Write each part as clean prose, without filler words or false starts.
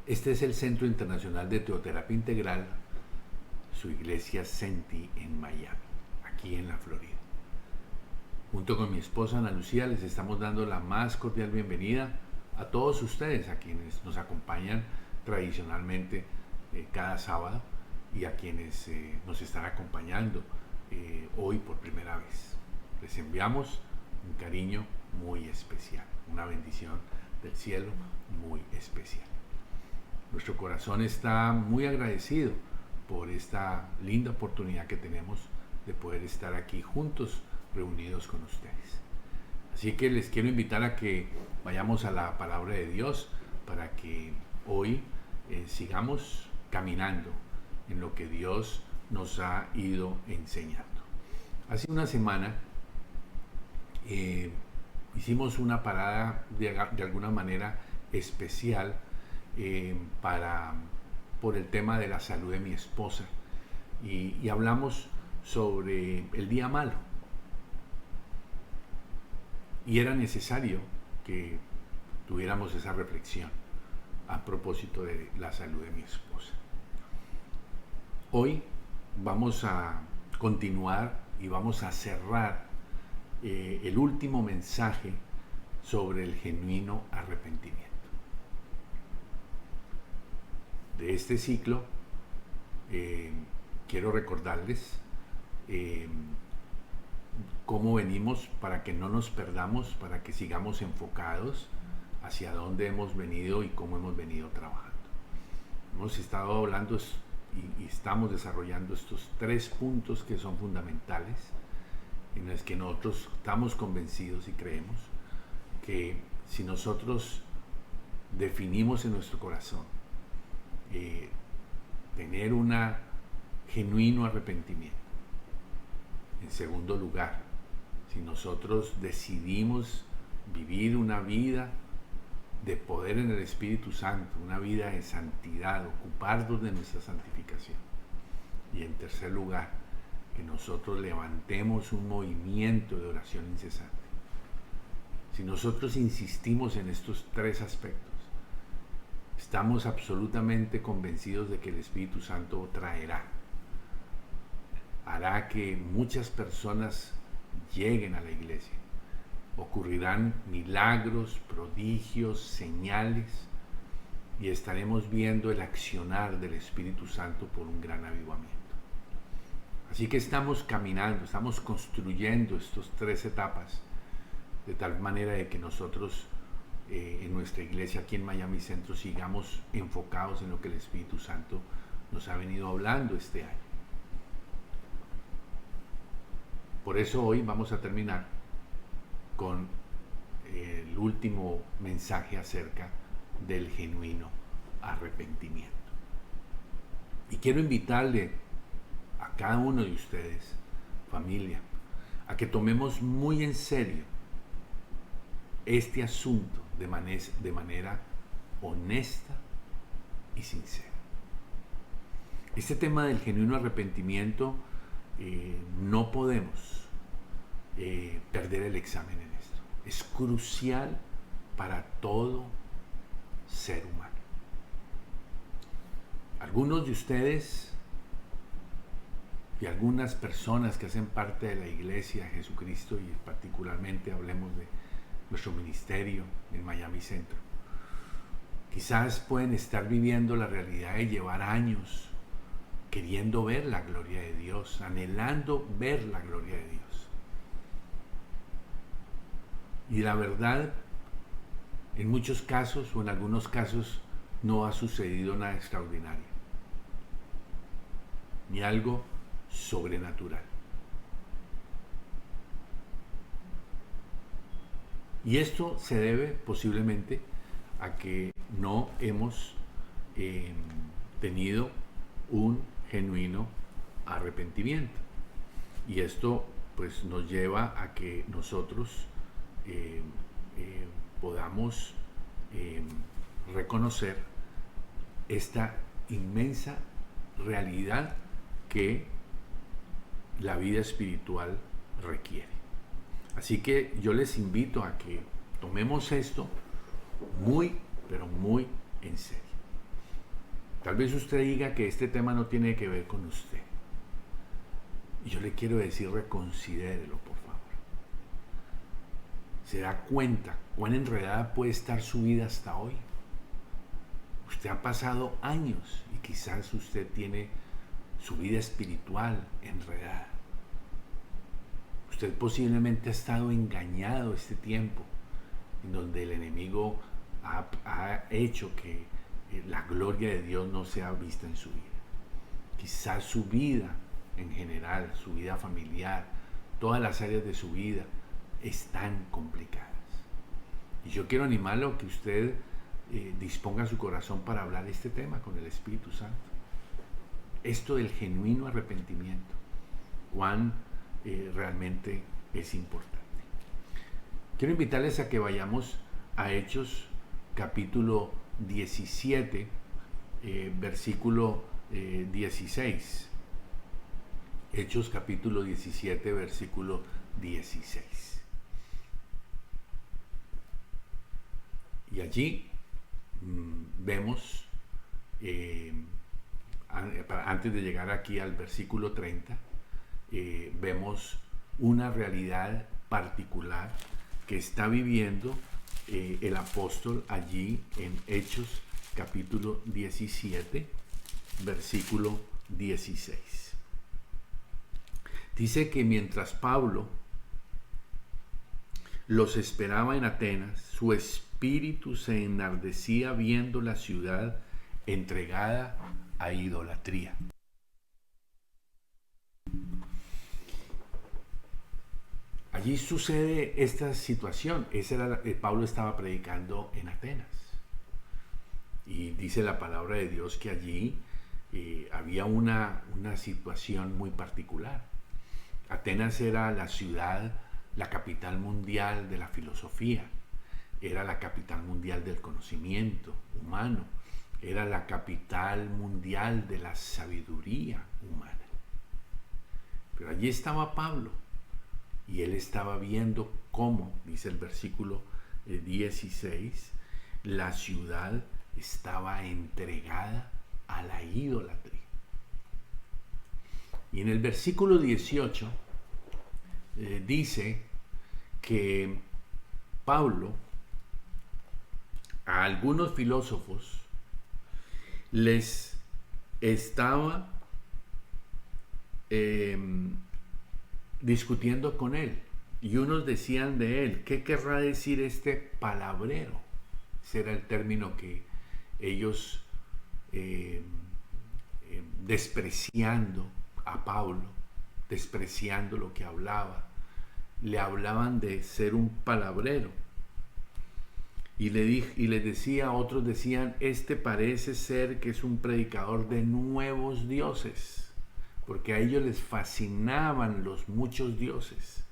Este es el Centro Internacional de Teoterapia Integral, su iglesia Senti en Miami, aquí en la Florida. Junto con mi esposa Ana Lucía les estamos dando la más cordial bienvenida a todos ustedes, a quienes nos acompañan tradicionalmente cada sábado y a quienes nos están acompañando hoy por primera vez. Les enviamos un cariño muy especial, una bendición del cielo muy especial. Nuestro corazón está muy agradecido por esta linda oportunidad que tenemos de poder estar aquí juntos, reunidos con ustedes. Así que les quiero invitar a que vayamos a la palabra de Dios para que hoy sigamos caminando en lo que Dios nos ha ido enseñando. Hace una semana hicimos una parada de alguna manera especial por el tema de la salud de mi esposa y hablamos sobre el día malo y era necesario que tuviéramos esa reflexión a propósito de la salud de mi esposa. Hoy vamos a continuar y vamos a cerrar el último mensaje sobre el genuino arrepentimiento. De este ciclo quiero recordarles cómo venimos para que no nos perdamos, para que sigamos enfocados hacia dónde hemos venido y cómo hemos venido trabajando. Hemos estado hablando y estamos desarrollando estos 3 puntos que son fundamentales, en los que nosotros estamos convencidos y creemos que si nosotros definimos en nuestro corazón tener un genuino arrepentimiento. En segundo lugar, si nosotros decidimos vivir una vida de poder en el Espíritu Santo, una vida de santidad, ocuparnos de nuestra santificación. Y en tercer lugar, que nosotros levantemos un movimiento de oración incesante. Si nosotros insistimos en estos 3 aspectos, estamos absolutamente convencidos de que el Espíritu Santo hará que muchas personas lleguen a la iglesia. Ocurrirán milagros, prodigios, señales y estaremos viendo el accionar del Espíritu Santo por un gran avivamiento. Así que estamos caminando, estamos construyendo estas 3 etapas de tal manera de que nosotros en nuestra iglesia aquí en Miami Centro sigamos enfocados en lo que el Espíritu Santo nos ha venido hablando este año. Por eso hoy vamos a terminar con el último mensaje acerca del genuino arrepentimiento. Y quiero invitarle a cada uno de ustedes, familia, a que tomemos muy en serio este asunto de manera honesta y sincera. Este tema del genuino arrepentimiento no podemos perder el examen en esto. Es crucial para todo ser humano. Algunos de ustedes y algunas personas que hacen parte de la Iglesia de Jesucristo, y particularmente hablemos de nuestro ministerio en Miami Centro, quizás pueden estar viviendo la realidad de llevar años queriendo ver la gloria de Dios, anhelando ver la gloria de Dios. Y la verdad, en muchos casos o en algunos casos no ha sucedido nada extraordinario, ni algo sobrenatural. Y esto se debe posiblemente a que no hemos tenido un genuino arrepentimiento. Y esto pues nos lleva a que nosotros podamos reconocer esta inmensa realidad que la vida espiritual requiere. Así que yo les invito a que tomemos esto muy, pero muy en serio. Tal vez usted diga que este tema no tiene que ver con usted. Y yo le quiero decir, reconsidérelo, por favor. ¿Se da cuenta cuán enredada puede estar su vida hasta hoy? Usted ha pasado años y quizás usted tiene su vida espiritual enredada. Usted posiblemente ha estado engañado este tiempo, en donde el enemigo ha hecho que la gloria de Dios no sea vista en su vida. Quizás su vida en general, su vida familiar, todas las áreas de su vida están complicadas. Y yo quiero animarlo a que usted disponga su corazón para hablar este tema con el Espíritu Santo. Esto del genuino arrepentimiento, cuán realmente es importante. Quiero invitarles a que vayamos a Hechos capítulo 17, versículo 16. Hechos capítulo 17, versículo 16. Y allí vemos, antes de llegar aquí al versículo 30, vemos una realidad particular que está viviendo el apóstol allí en Hechos capítulo 17, versículo 16. Dice que mientras Pablo los esperaba en Atenas, su espíritu se enardecía viendo la ciudad entregada a idolatría. Allí sucede esta situación. Pablo estaba predicando en Atenas. Y dice la palabra de Dios que allí había una situación muy particular. Atenas era la ciudad, la capital mundial de la filosofía. Era la capital mundial del conocimiento humano. Era la capital mundial de la sabiduría humana. Pero allí estaba Pablo. Y él estaba viendo cómo, dice el versículo 16, la ciudad estaba entregada a la idolatría. Y en el versículo 18 dice que Pablo a algunos filósofos les estaba discutiendo con él, y unos decían de él: ¿qué querrá decir este palabrero? Ese era el término que ellos, despreciando a Pablo, despreciando lo que hablaba, le hablaban de ser un palabrero. Y les decía, otros decían: este parece ser que es un predicador de nuevos dioses, porque a ellos les fascinaban los muchos dioses,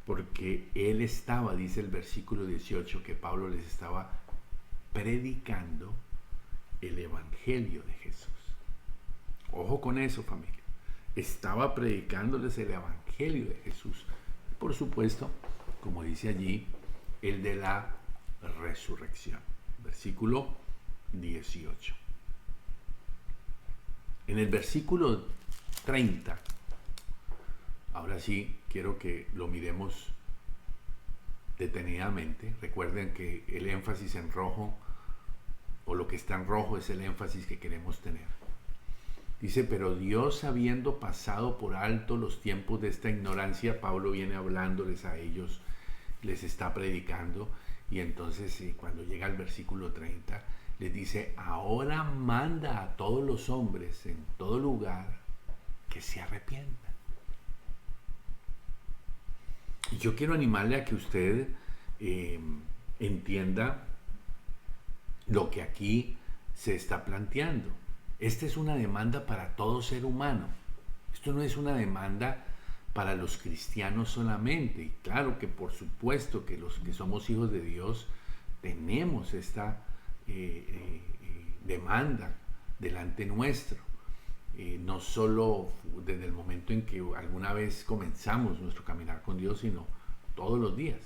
porque él estaba, dice el versículo 18, que Pablo les estaba predicando el evangelio de Jesús. Ojo con eso, familia. Estaba predicándoles el evangelio de Jesús. Por supuesto, como dice allí, el de la resurrección. Versículo 18. En el versículo 30, ahora sí quiero que lo miremos detenidamente. Recuerden que el énfasis en rojo, o lo que está en rojo, es el énfasis que queremos tener. Dice: pero Dios, habiendo pasado por alto los tiempos de esta ignorancia, Pablo viene hablándoles a ellos, les está predicando, y entonces cuando llega al versículo 30, les dice: ahora manda a todos los hombres en todo lugar que se arrepientan. Y yo quiero animarle a que usted entienda lo que aquí se está planteando. Esta es una demanda para todo ser humano. Esto no es una demanda para los cristianos solamente. Y claro que por supuesto que los que somos hijos de Dios tenemos esta demanda delante nuestro. No solo desde el momento en que alguna vez comenzamos nuestro caminar con Dios, sino todos los días.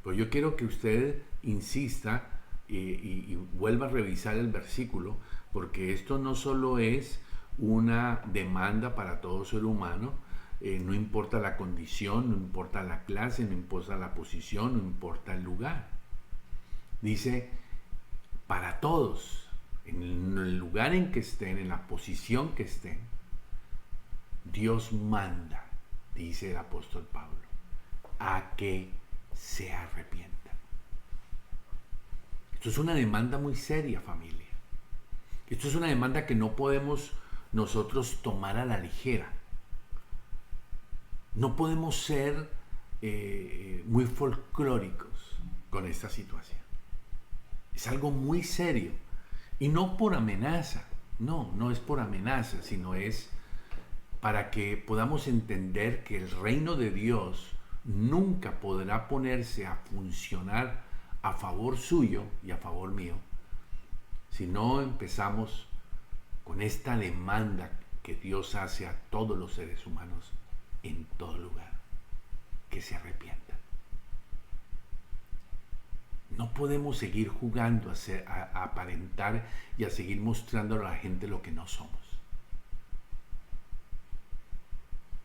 Pero yo quiero que usted insista y vuelva a revisar el versículo, porque esto no solo es una demanda para todo ser humano, no importa la condición, no importa la clase, no importa la posición, no importa el lugar. Dice, para todos, en el lugar en que estén, en la posición que estén, Dios manda, dice el apóstol Pablo, a que se arrepientan. Esto es una demanda muy seria, familia. Esto es una demanda que no podemos nosotros tomar a la ligera. No podemos ser muy folclóricos con esta situación. Es algo muy serio. Y no por amenaza. No es por amenaza, sino es para que podamos entender que el reino de Dios nunca podrá ponerse a funcionar a favor suyo y a favor mío si no empezamos con esta demanda que Dios hace a todos los seres humanos en todo lugar, que se arrepientan. No podemos seguir jugando a aparentar y a seguir mostrando a la gente lo que no somos.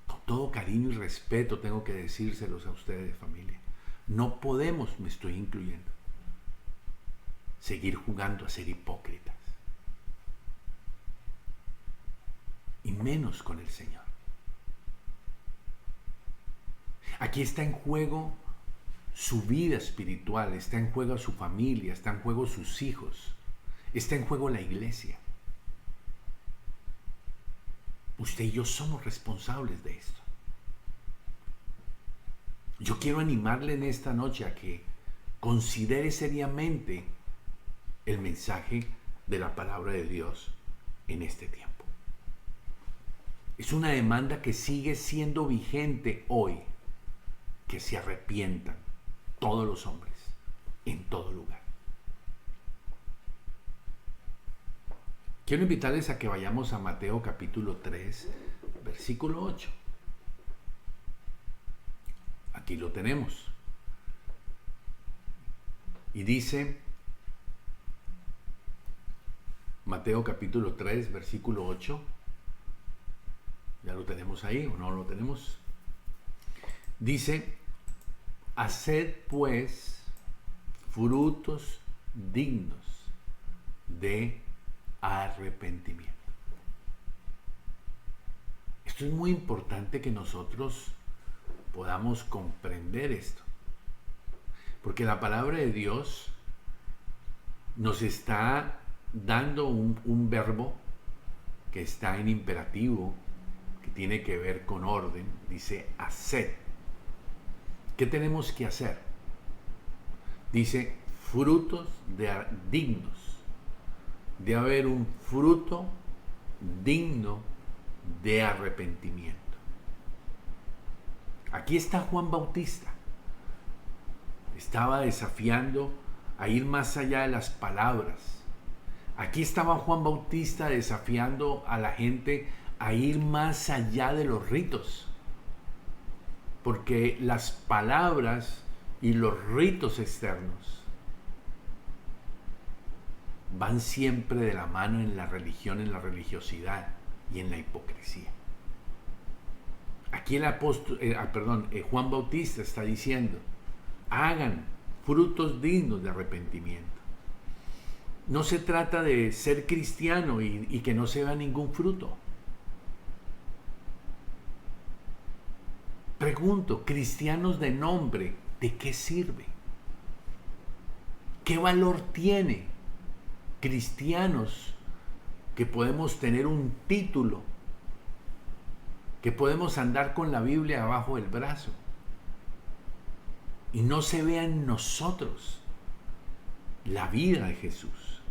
Con todo cariño y respeto tengo que decírselos a ustedes, familia. No podemos, me estoy incluyendo, seguir jugando a ser hipócritas. Y menos con el Señor. Aquí está en juego su vida espiritual, está en juego su familia, está en juego sus hijos, está en juego la iglesia. Usted y yo somos responsables de esto. Yo quiero animarle en esta noche a que considere seriamente el mensaje de la palabra de Dios en este tiempo. Es una demanda que sigue siendo vigente hoy, que se arrepientan todos los hombres, en todo lugar. Quiero invitarles a que vayamos a Mateo capítulo 3, versículo 8. Aquí lo tenemos. Y dice, Mateo capítulo 3, versículo 8. ¿Ya lo tenemos ahí o no lo tenemos? Dice, haced pues frutos dignos de arrepentimiento. Esto es muy importante que nosotros podamos comprender esto, porque la palabra de Dios nos está dando un verbo que está en imperativo, que tiene que ver con orden. Dice haced. ¿Qué tenemos que hacer? Dice frutos dignos. De haber un fruto digno de arrepentimiento. Aquí está Juan Bautista. Estaba desafiando a ir más allá de las palabras. Aquí estaba Juan Bautista desafiando a la gente a ir más allá de los ritos. Porque las palabras y los ritos externos van siempre de la mano en la religión, en la religiosidad y en la hipocresía. Aquí Juan Bautista está diciendo, hagan frutos dignos de arrepentimiento. No se trata de ser cristiano y que no se vea ningún fruto. Pregunto, cristianos de nombre, ¿de qué sirve? ¿Qué valor tiene cristianos que podemos tener un título, que podemos andar con la Biblia abajo del brazo y no se vea en nosotros la vida de Jesús?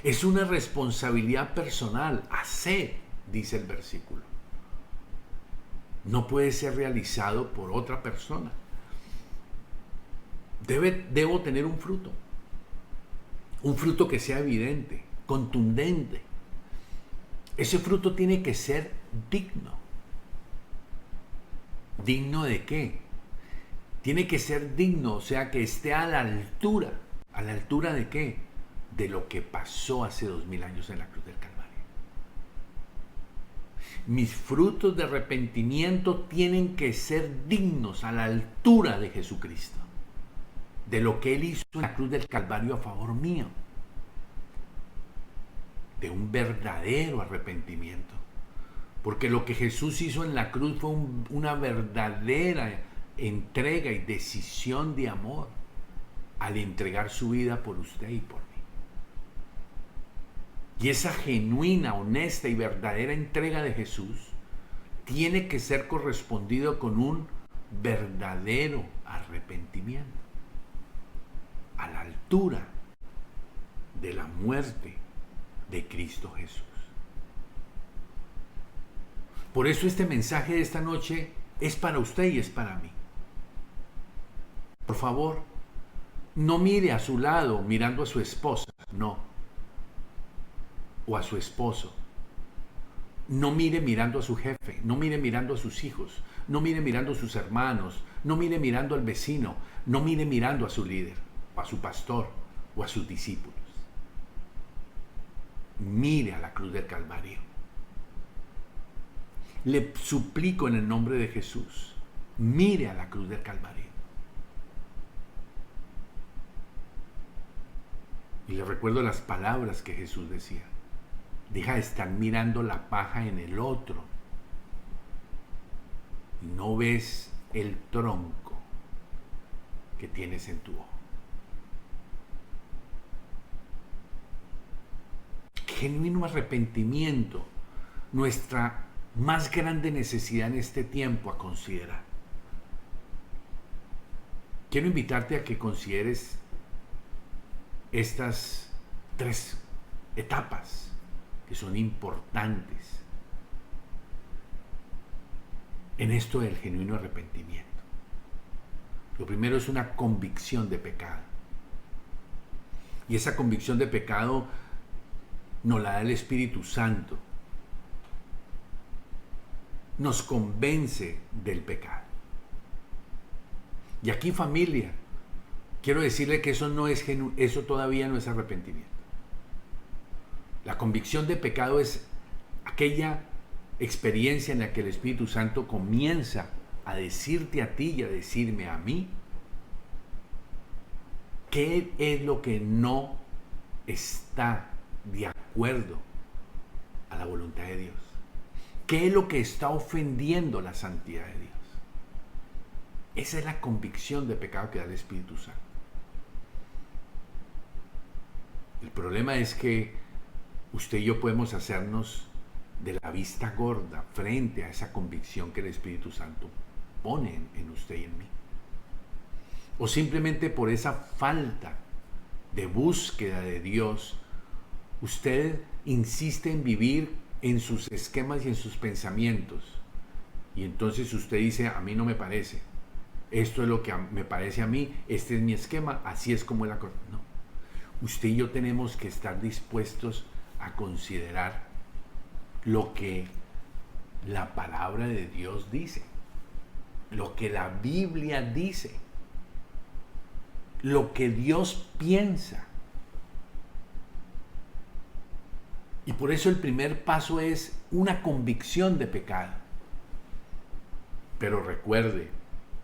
Es una responsabilidad personal, hacer, dice el versículo. No puede ser realizado por otra persona. Debo tener un fruto que sea evidente, contundente. Ese fruto tiene que ser digno. ¿Digno de qué? Tiene que ser digno, o sea, que esté a la altura. ¿A la altura de qué? De lo que pasó hace 2000 años en la cruz del Calvario. Mis frutos de arrepentimiento tienen que ser dignos, a la altura de Jesucristo, de lo que Él hizo en la cruz del Calvario a favor mío, de un verdadero arrepentimiento. Porque lo que Jesús hizo en la cruz fue una verdadera entrega y decisión de amor al entregar su vida por usted y por mí. Y esa genuina, honesta y verdadera entrega de Jesús tiene que ser correspondido con un verdadero arrepentimiento, a la altura de la muerte de Cristo Jesús. Por eso este mensaje de esta noche es para usted y es para mí. Por favor, no mire a su lado mirando a su esposa, no. O a su esposo. No mire mirando a su jefe, no mire mirando a sus hijos, no mire mirando a sus hermanos, no mire mirando al vecino, no mire mirando a su líder, o a su pastor, o a sus discípulos. Mire a la cruz del Calvario. Le suplico en el nombre de Jesús, mire a la cruz del Calvario. Y le recuerdo las palabras que Jesús decía. Deja de estar mirando la paja en el otro. Y no ves el tronco que tienes en tu ojo. Genuino arrepentimiento, nuestra más grande necesidad en este tiempo a considerar. Quiero invitarte a que consideres estas 3 etapas que son importantes en esto del genuino arrepentimiento. Lo primero es una convicción de pecado. Y esa convicción de pecado nos la da el Espíritu Santo. Nos convence del pecado. Y aquí, familia, quiero decirle que eso no es eso todavía no es arrepentimiento. La convicción de pecado es aquella experiencia en la que el Espíritu Santo comienza a decirte a ti y a decirme a mí qué es lo que no está de acuerdo a la voluntad de Dios. ¿Qué es lo que está ofendiendo la santidad de Dios? Esa es la convicción de pecado que da el Espíritu Santo. El problema es que usted y yo podemos hacernos de la vista gorda frente a esa convicción que el Espíritu Santo pone en usted y en mí. O simplemente por esa falta de búsqueda de Dios, usted insiste en vivir en sus esquemas y en sus pensamientos. Y entonces usted dice, a mí no me parece. Esto es lo que me parece a mí, este es mi esquema, así es como es la cosa. No. Usted y yo tenemos que estar dispuestos a considerar lo que la palabra de Dios dice, lo que la Biblia dice, lo que Dios piensa. Y por eso el primer paso es una convicción de pecado. Pero recuerde,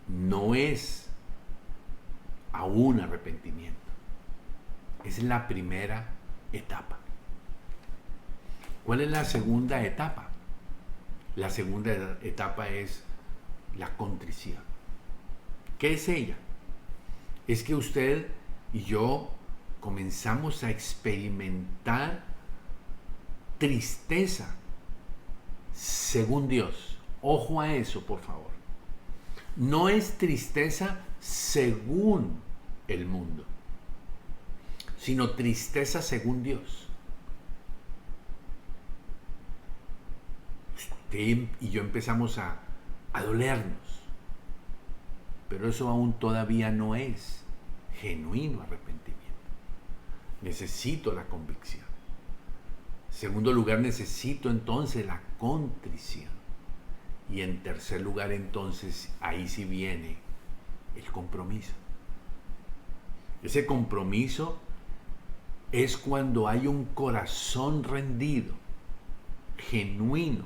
no es aún arrepentimiento. Es la primera etapa. ¿Cuál es la segunda etapa? La segunda etapa es la contrición. ¿Qué es ella? Es que usted y yo comenzamos a experimentar tristeza según Dios. Ojo a eso, por favor. No es tristeza según el mundo, sino tristeza según Dios. Usted y yo empezamos a dolernos, pero eso aún todavía no es genuino arrepentimiento. Necesito la convicción. En segundo lugar, necesito entonces la contrición. Y en tercer lugar, entonces, ahí sí viene El compromiso. Ese compromiso es cuando hay un corazón rendido, genuino,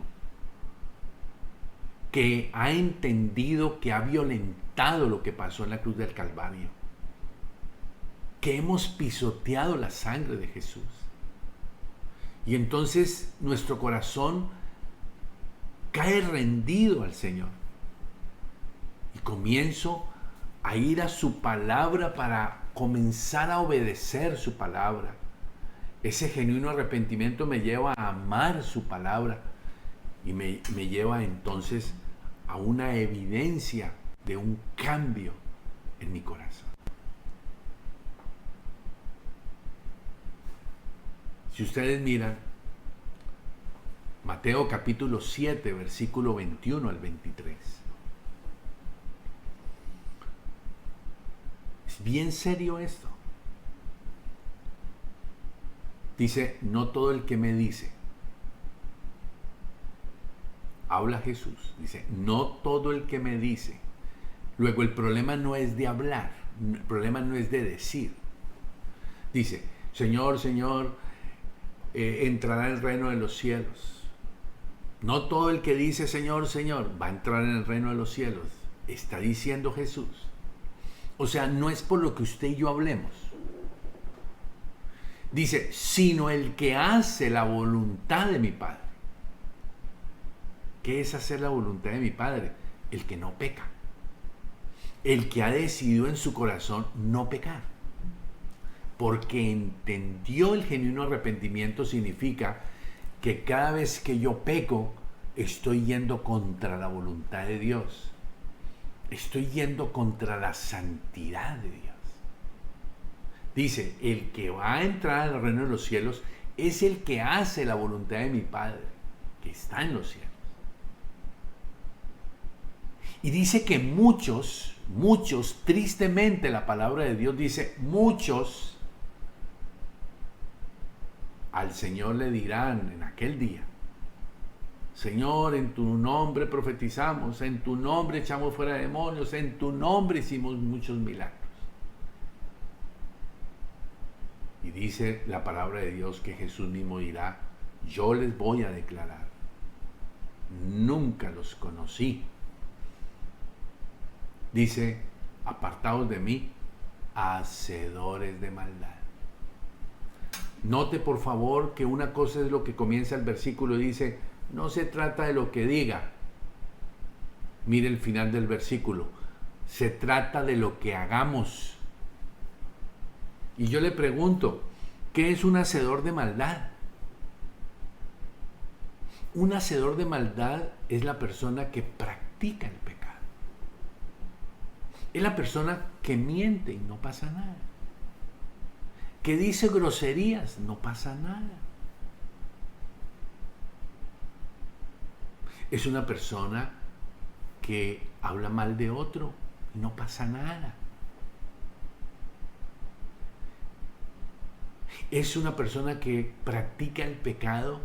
que ha entendido que ha violentado lo que pasó en la cruz del Calvario, que hemos pisoteado la sangre de Jesús. Y entonces nuestro corazón cae rendido al Señor. Y comienzo a ir a su palabra para comenzar a obedecer su palabra. Ese genuino arrepentimiento me lleva a amar su palabra y me lleva entonces a una evidencia de un cambio en mi corazón. Si ustedes miran Mateo capítulo 7, versículo 21 al 23. Es bien serio esto. Dice, no todo el que me dice, habla Jesús, dice, no todo el que me dice. Luego el problema no es de hablar, el problema no es de decir. Dice, Señor, Señor, entrará en el reino de los cielos. No todo el que dice Señor, Señor va a entrar en el reino de los cielos. Está diciendo Jesús. O sea, no es por lo que usted y yo hablemos. Dice, sino el que hace la voluntad de mi Padre. ¿Qué es hacer la voluntad de mi Padre? El que no peca. El que ha decidido en su corazón no pecar. Porque entendió el genuino arrepentimiento significa que cada vez que yo peco, estoy yendo contra la voluntad de Dios. Estoy yendo contra la santidad de Dios. Dice, el que va a entrar al reino de los cielos es el que hace la voluntad de mi Padre, que está en los cielos. Y dice que muchos, tristemente la palabra de Dios dice, muchos al Señor le dirán en aquel día, Señor, en tu nombre profetizamos, en tu nombre echamos fuera demonios, en tu nombre hicimos muchos milagros. Y dice la palabra de Dios que Jesús mismo dirá, yo les voy a declarar, nunca los conocí. Dice, apartados de mí, hacedores de maldad. Note por favor que una cosa es lo que comienza el versículo, dice, no se trata de lo que diga. Mire el final del versículo, se trata de lo que hagamos. Y yo le pregunto, ¿qué es un hacedor de maldad? Un hacedor de maldad es la persona que practica el pecado. Es la persona que miente y no pasa nada. Que dice groserías, no pasa nada. Es una persona que habla mal de otro y no pasa nada. Es una persona que practica el pecado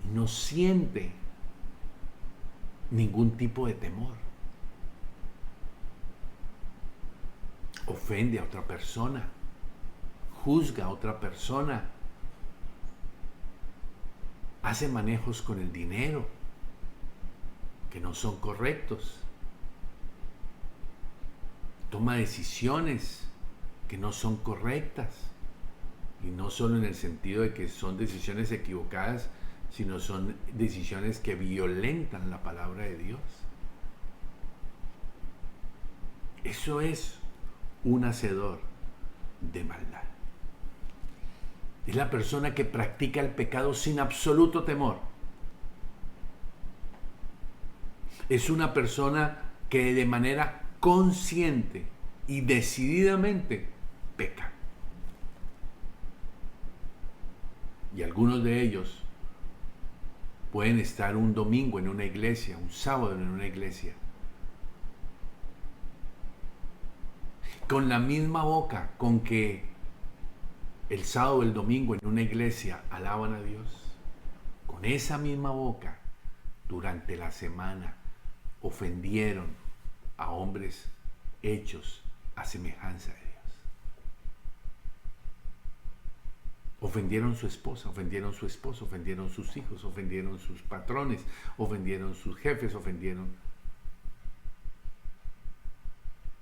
y no siente ningún tipo de temor. Ofende a otra persona, juzga a otra persona, hace manejos con el dinero que no son correctos, toma decisiones que no son correctas, y no solo en el sentido de que son decisiones equivocadas, sino son decisiones que violentan la palabra de Dios. Eso es un hacedor de maldad. Es la persona que practica el pecado sin absoluto temor. Es una persona que de manera consciente y decididamente peca. Y algunos de ellos pueden estar un domingo en una iglesia, un sábado en una iglesia, con la misma boca con que el sábado o el domingo en una iglesia alaban a Dios, con esa misma boca durante la semana ofendieron a hombres hechos a semejanza de Dios. Ofendieron su esposa, ofendieron su esposo, ofendieron sus hijos, ofendieron sus patrones, ofendieron sus jefes, ofendieron.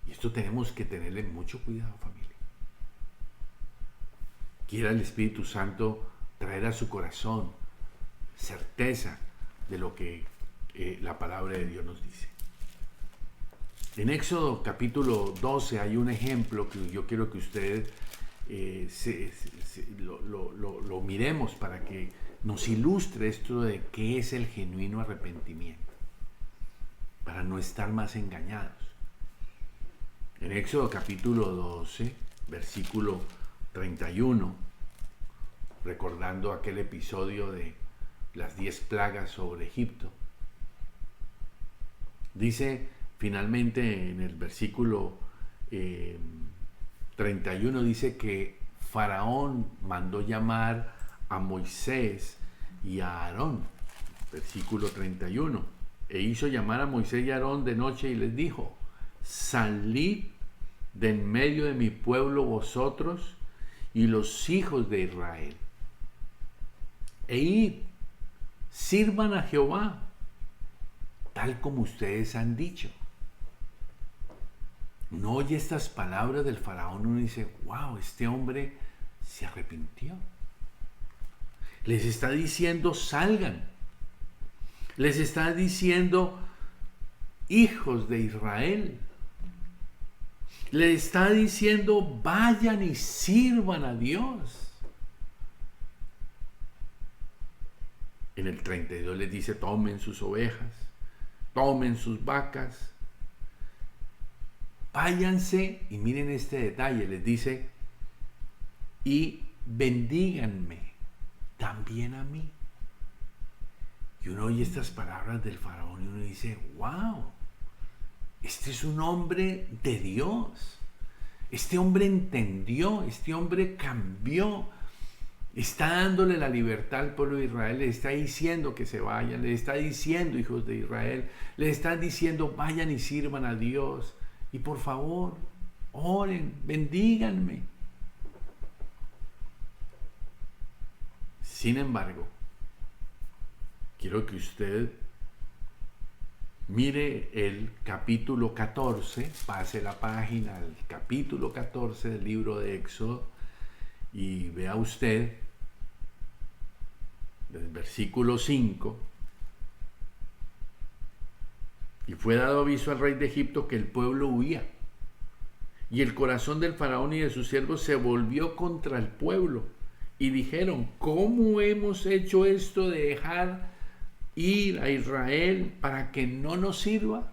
Y esto tenemos que tenerle mucho cuidado, familia. Quiera el Espíritu Santo traer a su corazón certeza de lo que la palabra de Dios nos dice. En Éxodo capítulo 12 hay un ejemplo que yo quiero que ustedes lo miremos para que nos ilustre esto de qué es el genuino arrepentimiento, para no estar más engañados. En Éxodo capítulo 12, versículo 31, recordando aquel episodio de las 10 plagas sobre Egipto, dice finalmente en el versículo 31, dice que Faraón mandó llamar a Moisés y a Aarón, versículo 31, e hizo llamar a Moisés y a Aarón de noche y les dijo: salid de en medio de mi pueblo vosotros y los hijos de Israel, e id, sirvan a Jehová, tal como ustedes han dicho. Uno oye estas palabras del faraón, uno dice: wow, este hombre se arrepintió. Les está diciendo: salgan. Les está diciendo: hijos de Israel. Les está diciendo: vayan y sirvan a Dios. En el 32 les dice: tomen sus ovejas, tomen sus vacas, váyanse, y miren este detalle, les dice: y bendíganme también a mí. Y uno oye estas palabras del faraón y uno dice: wow, este es un hombre de Dios. Este hombre entendió, este hombre cambió. Está dándole la libertad al pueblo de Israel, le está diciendo que se vayan, le está diciendo: hijos de Israel, le están diciendo: vayan y sirvan a Dios. Y por favor, oren, bendíganme. Sin embargo, quiero que usted mire el capítulo 14, pase la página al capítulo 14 del libro de Éxodo y vea usted del versículo 5. Y fue dado aviso al rey de Egipto que el pueblo huía. Y el corazón del faraón y de sus siervos se volvió contra el pueblo. Y dijeron: ¿cómo hemos hecho esto de dejar ir a Israel para que no nos sirva?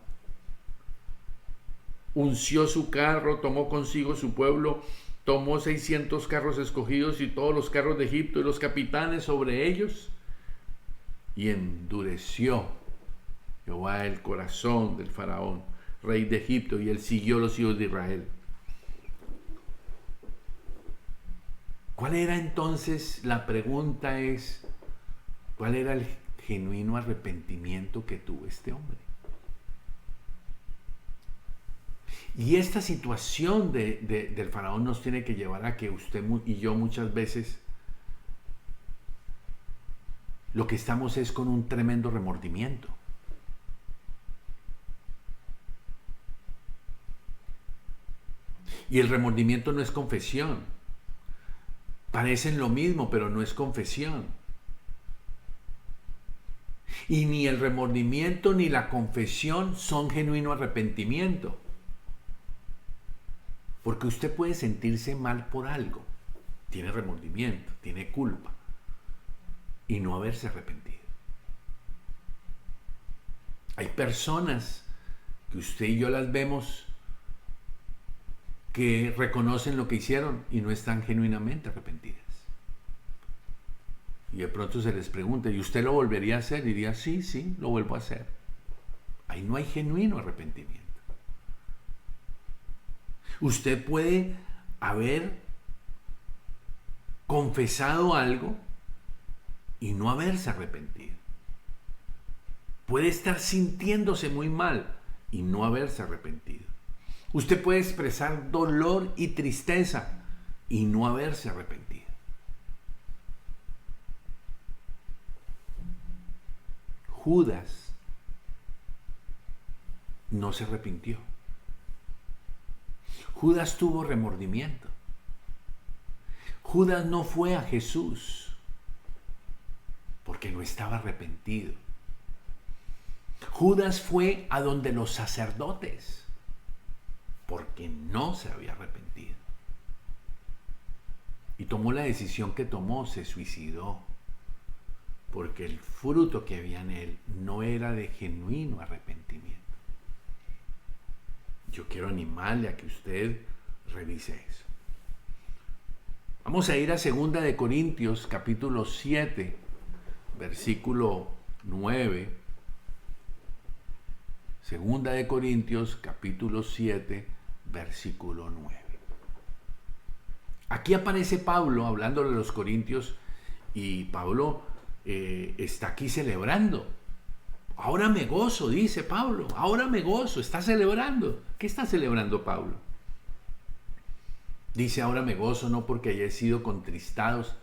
Unció su carro, tomó consigo su pueblo, tomó 600 carros escogidos y todos los carros de Egipto y los capitanes sobre ellos. Y endureció Jehová el corazón del faraón, rey de Egipto, y él siguió los hijos de Israel. ¿Cuál era entonces? La pregunta es: ¿cuál era el genuino arrepentimiento que tuvo este hombre? Y esta situación del faraón nos tiene que llevar a que usted y yo muchas veces lo que estamos es con un tremendo remordimiento. Y el remordimiento no es confesión. Parecen lo mismo, pero no es confesión. Y ni el remordimiento ni la confesión son genuino arrepentimiento. Porque usted puede sentirse mal por algo. Tiene remordimiento, tiene culpa. Y no haberse arrepentido. Hay personas que usted y yo las vemos que reconocen lo que hicieron y no están genuinamente arrepentidas. Y de pronto se les pregunta: ¿y usted lo volvería a hacer? Y diría: sí, lo vuelvo a hacer. Ahí no hay genuino arrepentimiento. Usted puede haber confesado algo y no haberse arrepentido. Puede estar sintiéndose muy mal y no haberse arrepentido. Usted puede expresar dolor y tristeza y no haberse arrepentido. Judas no se arrepintió. Judas tuvo remordimiento. Judas no fue a Jesús porque no estaba arrepentido. Judas fue a donde los sacerdotes porque no se había arrepentido. Y tomó la decisión que tomó, se suicidó, porque el fruto que había en él no era de genuino arrepentimiento. Yo quiero animarle a que usted revise eso. Vamos a ir a 2 de Corintios, capítulo 7, versículo 9. 2 de Corintios, capítulo 7, versículo 9. Aquí aparece Pablo hablándole a los corintios y Pablo está aquí celebrando. Ahora me gozo, dice Pablo, ahora me gozo, está celebrando. ¿Qué está celebrando Pablo? Dice, ahora me gozo no porque haya sido contristados,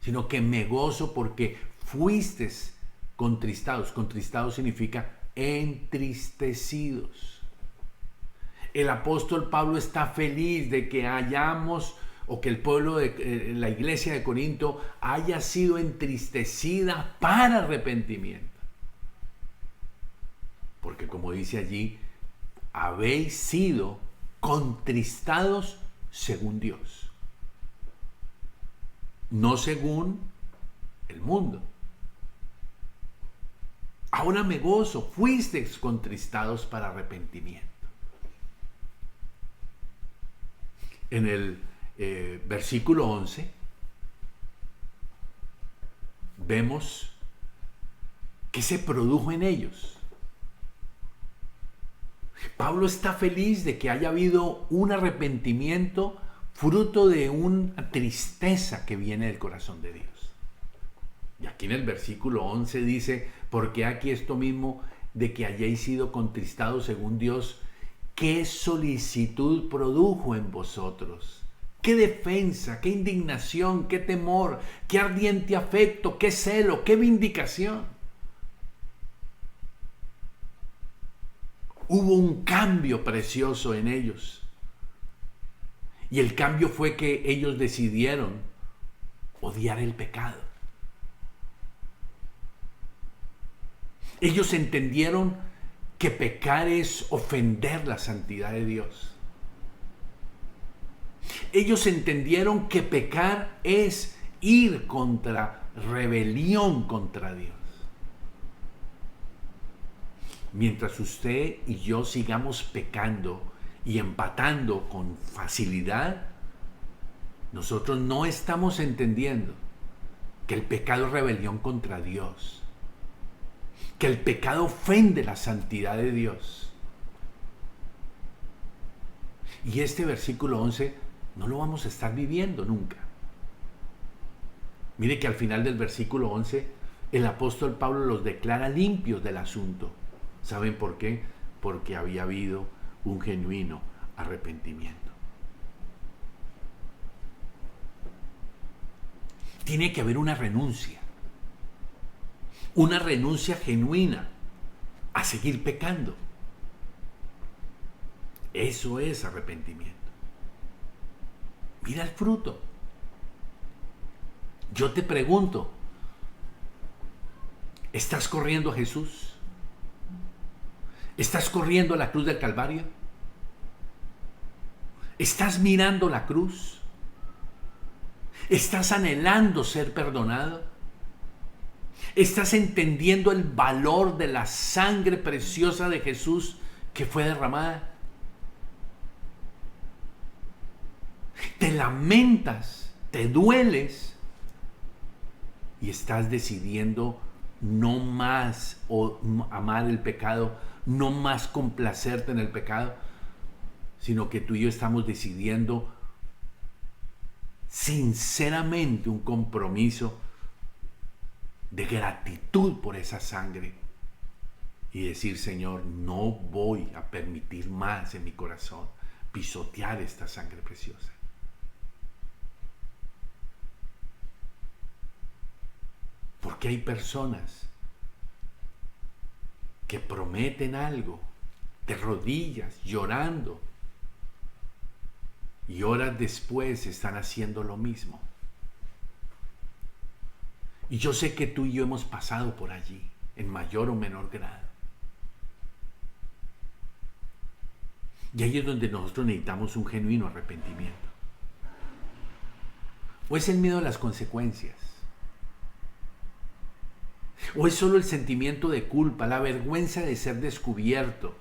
sino que me gozo porque fuisteis contristados. Contristados significa entristecidos. El apóstol Pablo está feliz de que hayamos, o que el pueblo de la iglesia de Corinto haya sido entristecida para arrepentimiento. Porque como dice allí, habéis sido contristados según Dios, no según el mundo. Ahora me gozo, fuisteis contristados para arrepentimiento. En el versículo 11 vemos que se produjo en ellos. Pablo está feliz de que haya habido un arrepentimiento fruto de una tristeza que viene del corazón de Dios. Y aquí en el versículo 11 dice, porque aquí esto mismo de que hayáis sido contristados según Dios, ¿qué solicitud produjo en vosotros? ¿Qué defensa, qué indignación, qué temor, qué ardiente afecto, qué celo, qué vindicación? Hubo un cambio precioso en ellos. Y el cambio fue que ellos decidieron odiar el pecado. Ellos entendieron que pecar es ofender la santidad de Dios. Ellos entendieron que pecar es ir contra rebelión contra Dios. Mientras usted y yo sigamos pecando y empatando con facilidad, nosotros no estamos entendiendo que el pecado es rebelión contra Dios, que el pecado ofende la santidad de Dios. Y este versículo 11 no lo vamos a estar viviendo nunca. Mire que al final del versículo 11 el apóstol Pablo los declara limpios del asunto. ¿Saben por qué? Porque había habido un genuino arrepentimiento. Tiene que haber una renuncia genuina a seguir pecando. Eso es arrepentimiento. Mira el fruto. Yo te pregunto, ¿estás corriendo a Jesús? ¿Estás corriendo a la cruz del Calvario? ¿Estás mirando la cruz? ¿Estás anhelando ser perdonado? ¿Estás entendiendo el valor de la sangre preciosa de Jesús que fue derramada? Te lamentas, te dueles y estás decidiendo no más amar el pecado, no más complacerte en el pecado, sino que tú y yo estamos decidiendo sinceramente un compromiso de gratitud por esa sangre y decir, Señor, no voy a permitir más en mi corazón pisotear esta sangre preciosa. Porque hay personas que prometen algo de rodillas, llorando, y horas después están haciendo lo mismo. Y yo sé que tú y yo hemos pasado por allí, en mayor o menor grado. Y ahí es donde nosotros necesitamos un genuino arrepentimiento. ¿O es el miedo a las consecuencias? ¿O es solo el sentimiento de culpa, la vergüenza de ser descubierto,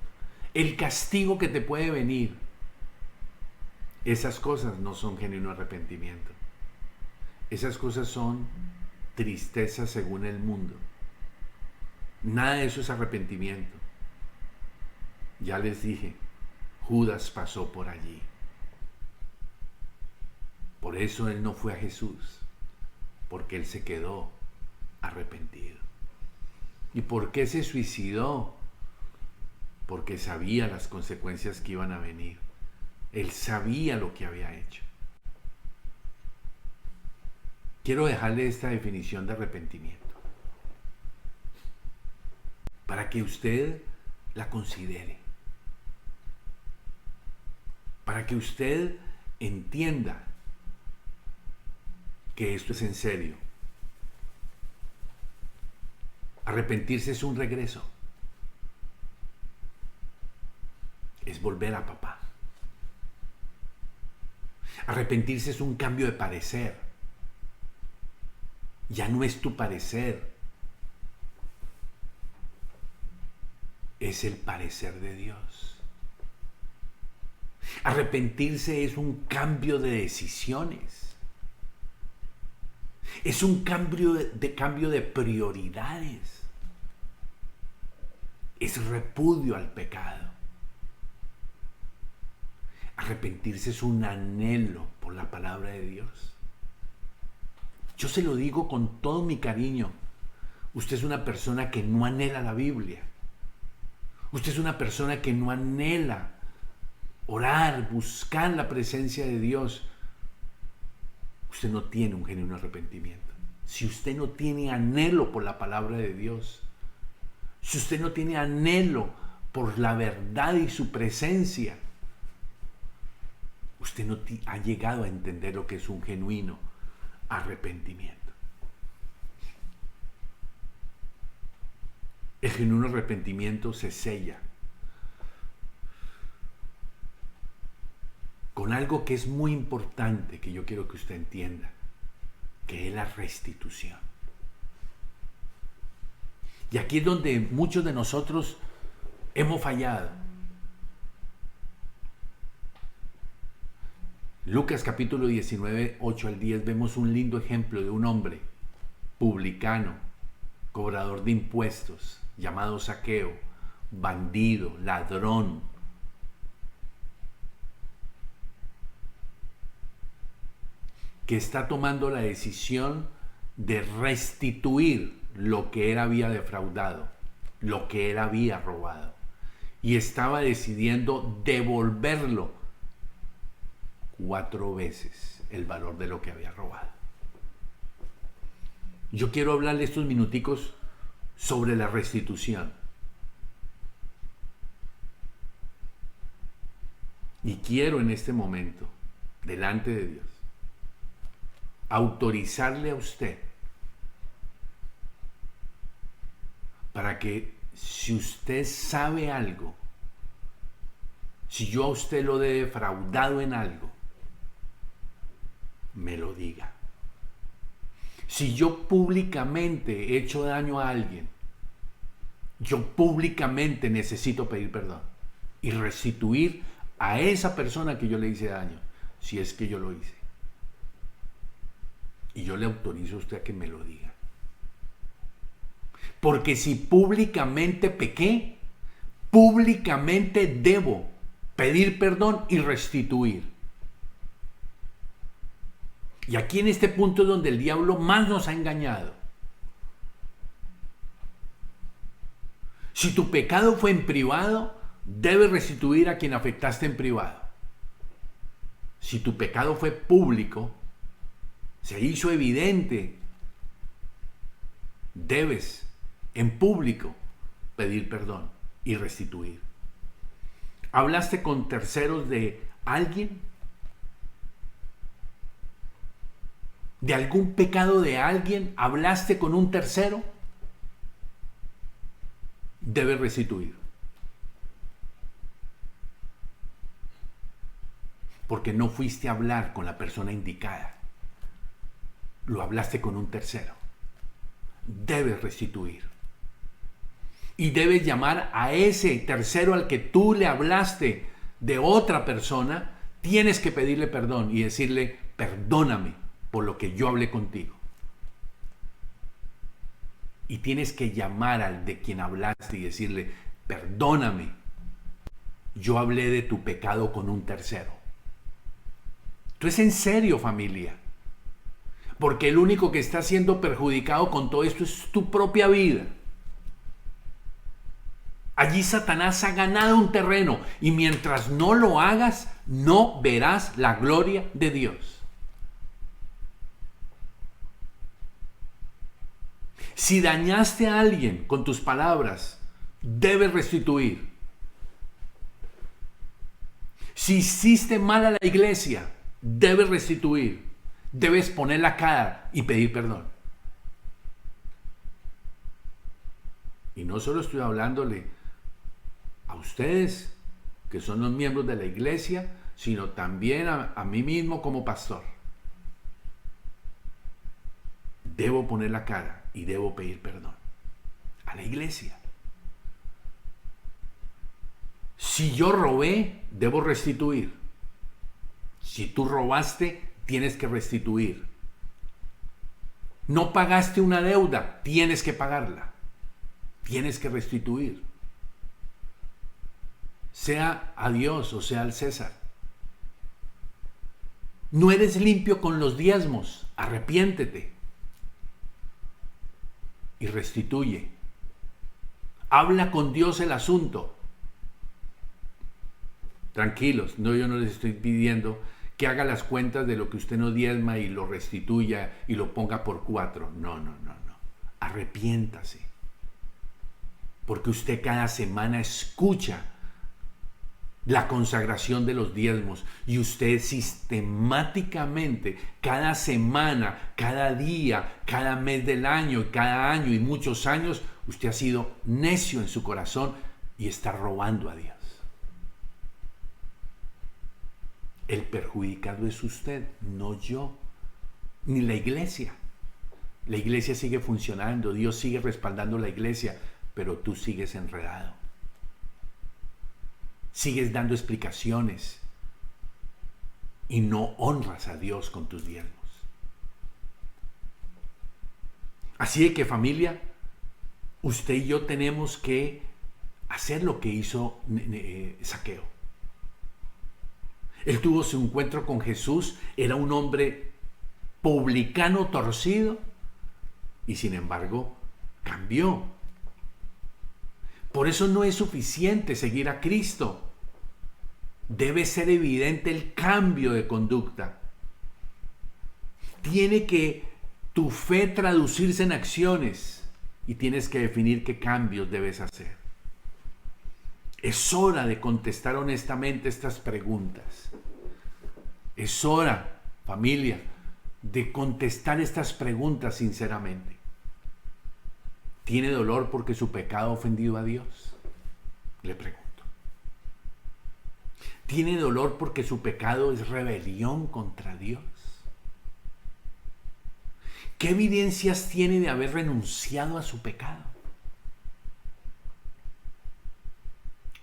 el castigo que te puede venir? Esas cosas no son genuino arrepentimiento. Esas cosas son tristeza según el mundo. Nada de eso es arrepentimiento. Ya les dije, Judas pasó por allí. Por eso él no fue a Jesús, porque él se quedó arrepentido. ¿Y por qué se suicidó? Porque sabía las consecuencias que iban a venir. Él sabía lo que había hecho. Quiero dejarle esta definición de arrepentimiento para que usted la considere, para que usted entienda que esto es en serio. Arrepentirse es un regreso, es volver a papá. Arrepentirse es un cambio de parecer. Ya no es tu parecer, es el parecer de Dios. Arrepentirse es un cambio de decisiones. Es un cambio de prioridades. Es repudio al pecado. Arrepentirse es un anhelo por la palabra de Dios. Yo se lo digo con todo mi cariño. Usted es una persona que no anhela la Biblia. Usted es una persona que no anhela orar, buscar la presencia de Dios. Usted no tiene un genuino arrepentimiento. Si usted no tiene anhelo por la palabra de Dios, si usted no tiene anhelo por la verdad y su presencia, usted no ha llegado a entender lo que es un genuino arrepentimiento. El genuino arrepentimiento se sella con algo que es muy importante, que yo quiero que usted entienda, que es la restitución. Y aquí es donde muchos de nosotros hemos fallado. Lucas capítulo 19, 8 al 10, vemos un lindo ejemplo de un hombre publicano, cobrador de impuestos, llamado Zaqueo, bandido, ladrón, que está tomando la decisión de restituir lo que él había defraudado, lo que él había robado, y estaba decidiendo devolverlo 4 veces el valor de lo que había robado. Yo quiero hablarle estos minuticos sobre la restitución. Y quiero en este momento, delante de Dios, autorizarle a usted para que, si usted sabe algo, si yo a usted lo he defraudado en algo, me lo diga. Si yo públicamente he hecho daño a alguien, yo públicamente necesito pedir perdón y restituir a esa persona que yo le hice daño, si es que yo lo hice. Y yo le autorizo a usted a que me lo diga. Porque si públicamente pequé, públicamente debo pedir perdón y restituir. Y aquí en este punto es donde el diablo más nos ha engañado. Si tu pecado fue en privado, debes restituir a quien afectaste en privado. Si tu pecado fue público, se hizo evidente, debes en público pedir perdón y restituir. ¿Hablaste con terceros de alguien? ¿De algún pecado de alguien? ¿Hablaste con un tercero? Debes restituir. Porque no fuiste a hablar con la persona indicada. Lo hablaste con un tercero. Debes restituir. Y debes llamar a ese tercero al que tú le hablaste de otra persona. Tienes que pedirle perdón y decirle, perdóname por lo que yo hablé contigo. Y tienes que llamar al de quien hablaste y decirle, perdóname, yo hablé de tu pecado con un tercero. Esto es en serio, familia. Porque el único que está siendo perjudicado con todo esto es tu propia vida. Allí Satanás ha ganado un terreno y mientras no lo hagas, no verás la gloria de Dios. Si dañaste a alguien con tus palabras, debes restituir. Si hiciste mal a la iglesia, debes restituir. Debes poner la cara y pedir perdón. Y no solo estoy hablándole a ustedes, que son los miembros de la iglesia, sino también a mí mismo como pastor. Debo poner la cara y debo pedir perdón a la iglesia. Si yo robé, debo restituir. Si tú robaste, tienes que restituir. No pagaste una deuda, tienes que pagarla. Tienes que restituir. Sea a Dios o sea al César. No eres limpio con los diezmos, arrepiéntete. Y restituye. Habla con Dios el asunto. Tranquilos, no, yo no les estoy pidiendo que haga las cuentas de lo que usted no diezma y lo restituya y lo ponga por 4. No. Arrepiéntase. Porque usted cada semana escucha la consagración de los diezmos y usted sistemáticamente, cada semana, cada día, cada mes del año, cada año y muchos años, usted ha sido necio en su corazón y está robando a Dios. El perjudicado es usted, no yo, ni la iglesia. La iglesia sigue funcionando, Dios sigue respaldando la iglesia, pero tú sigues enredado. Sigues dando explicaciones y no honras a Dios con tus diezmos. Así que familia, usted y yo tenemos que hacer lo que hizo Zaqueo. Él tuvo su encuentro con Jesús, era un hombre publicano torcido y sin embargo cambió. Por eso no es suficiente seguir a Cristo. Debe ser evidente el cambio de conducta. Tiene que tu fe traducirse en acciones y tienes que definir qué cambios debes hacer. Es hora de contestar honestamente estas preguntas. Es hora, familia, de contestar estas preguntas sinceramente. ¿Tiene dolor porque su pecado ha ofendido a Dios? Le pregunto. ¿Tiene dolor porque su pecado es rebelión contra Dios? ¿Qué evidencias tiene de haber renunciado a su pecado?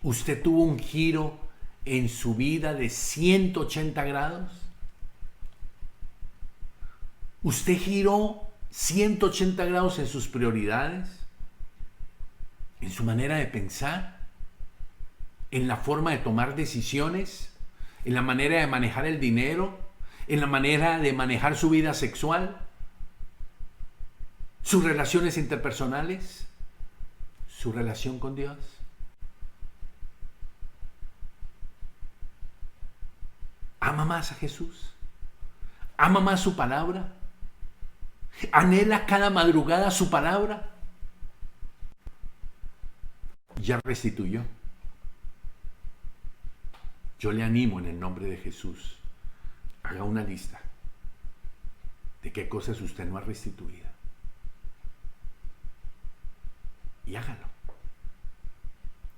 ¿Usted tuvo un giro en su vida de 180 grados? ¿Usted giró 180 grados en sus prioridades? ¿En su manera de pensar? ¿En la forma de tomar decisiones? ¿En la manera de manejar el dinero? ¿En la manera de manejar su vida sexual? ¿Sus relaciones interpersonales? su relación con Dios? ¿Ama más a Jesús? ¿Ama más su palabra? ¿Anhela cada madrugada su palabra? ¿Ya restituyó? Yo le animo en el nombre de Jesús. Haga una lista de qué cosas usted no ha restituido. Y hágalo.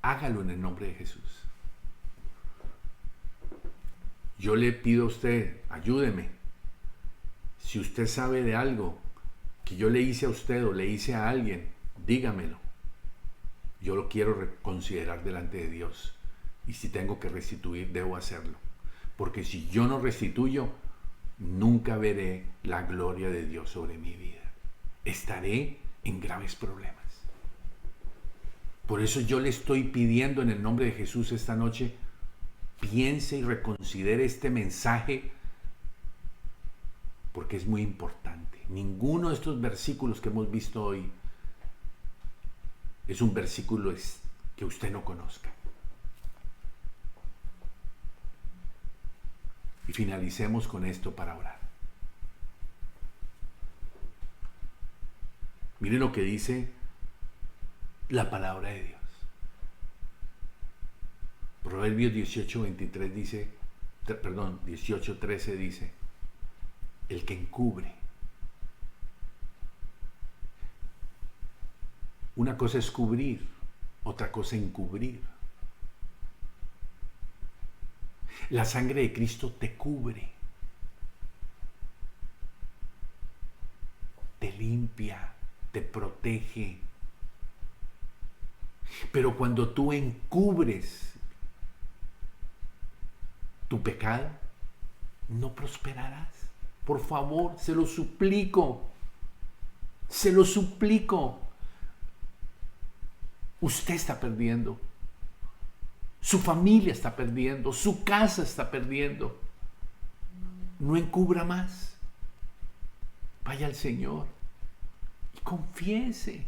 Hágalo en el nombre de Jesús. Yo le pido a usted, ayúdeme. Si usted sabe de algo que yo le hice a usted o le hice a alguien, dígamelo. Yo lo quiero considerar delante de Dios. Y si tengo que restituir, debo hacerlo. Porque si yo no restituyo, nunca veré la gloria de Dios sobre mi vida. Estaré en graves problemas. Por eso yo le estoy pidiendo en el nombre de Jesús esta noche, piense y reconsidere este mensaje, porque es muy importante. Ninguno de estos versículos que hemos visto hoy es un versículo que usted no conozca. Y finalicemos con esto para orar. Miren lo que dice la palabra de Dios. Proverbios 18:13 dice, el que encubre. Una cosa es cubrir, otra cosa encubrir. La sangre de Cristo te cubre, te limpia, te protege. Pero cuando tú encubres tu pecado, no prosperarás. Por favor, se lo suplico. Se lo suplico. Usted está perdiendo. Su familia está perdiendo. Su casa está perdiendo. No encubra más. Vaya al Señor y confiese.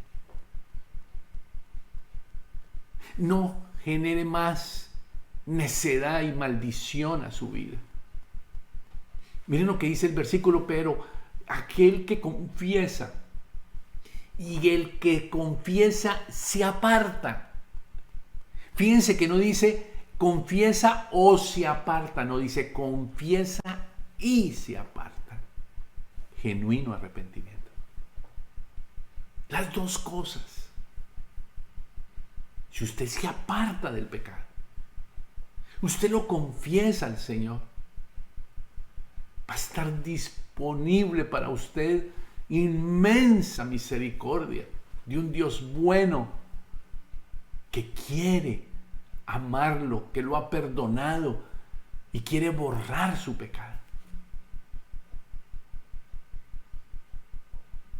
No genere más necedad y maldición a su vida. Miren lo que dice el versículo, pero aquel que confiesa y el que confiesa se aparta. Fíjense que no dice confiesa o se aparta, no dice confiesa y se aparta. Genuino arrepentimiento. Las dos cosas. Si usted se aparta del pecado, usted lo confiesa al Señor, va a estar disponible para usted inmensa misericordia de un Dios bueno que quiere amarlo, que lo ha perdonado y quiere borrar su pecado.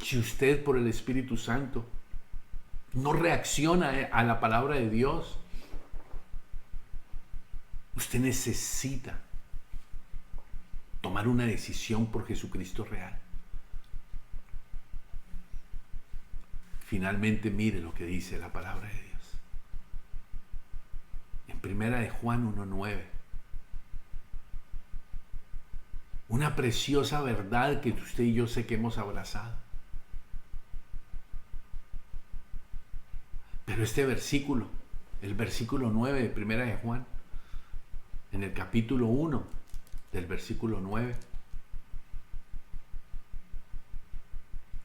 Si usted por el Espíritu Santo no reacciona a la palabra de Dios, usted necesita tomar una decisión por Jesucristo real. Finalmente, mire lo que dice la palabra de Dios. En primera de Juan 1:9. Una preciosa verdad que usted y yo sé que hemos abrazado. Pero este versículo, el versículo 9 de primera de Juan, en el capítulo 1 del versículo 9,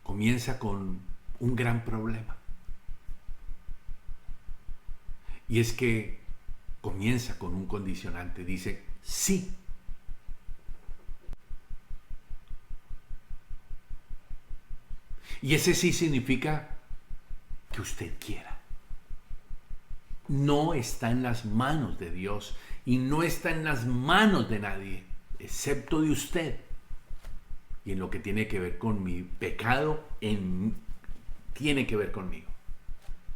comienza con un gran problema. Y es que comienza con un condicionante. Dice, sí. Y ese sí significa que usted quiera. No está en las manos de Dios y no está en las manos de nadie, excepto de usted. Y en lo que tiene que ver con mi pecado, tiene que ver conmigo.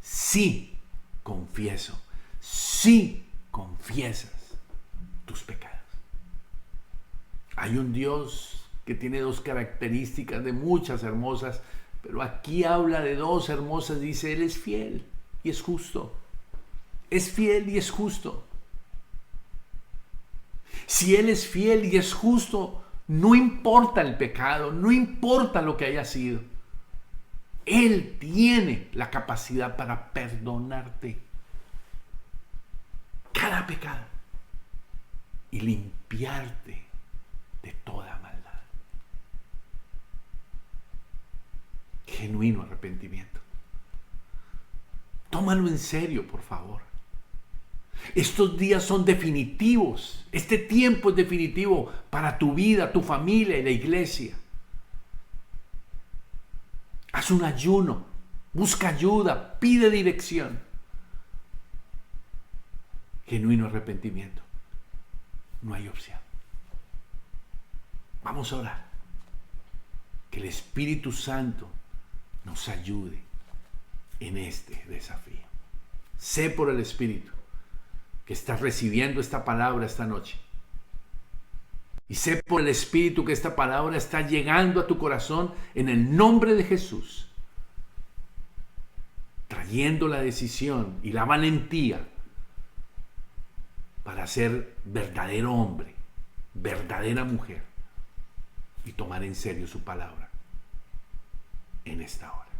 Sí, confieso. Sí, confiesas tus pecados. Hay un Dios que tiene dos características de muchas hermosas, pero aquí habla de dos hermosas. Dice, Él es fiel y es justo. Es fiel y es justo. Si Él es fiel y es justo, no importa el pecado, no importa lo que haya sido. Él tiene la capacidad para perdonarte cada pecado y limpiarte de toda maldad. Genuino arrepentimiento. Tómalo en serio, por favor. Estos días son definitivos. Este tiempo es definitivo para tu vida, tu familia y la iglesia. Haz un ayuno, busca ayuda, pide dirección. Genuino arrepentimiento. No hay opción. Vamos a orar. Que el Espíritu Santo nos ayude en este desafío. Sé por el Espíritu que estás recibiendo esta palabra esta noche. Y sé por el Espíritu que esta palabra está llegando a tu corazón en el nombre de Jesús, trayendo la decisión y la valentía para ser verdadero hombre, verdadera mujer y tomar en serio su palabra en esta hora.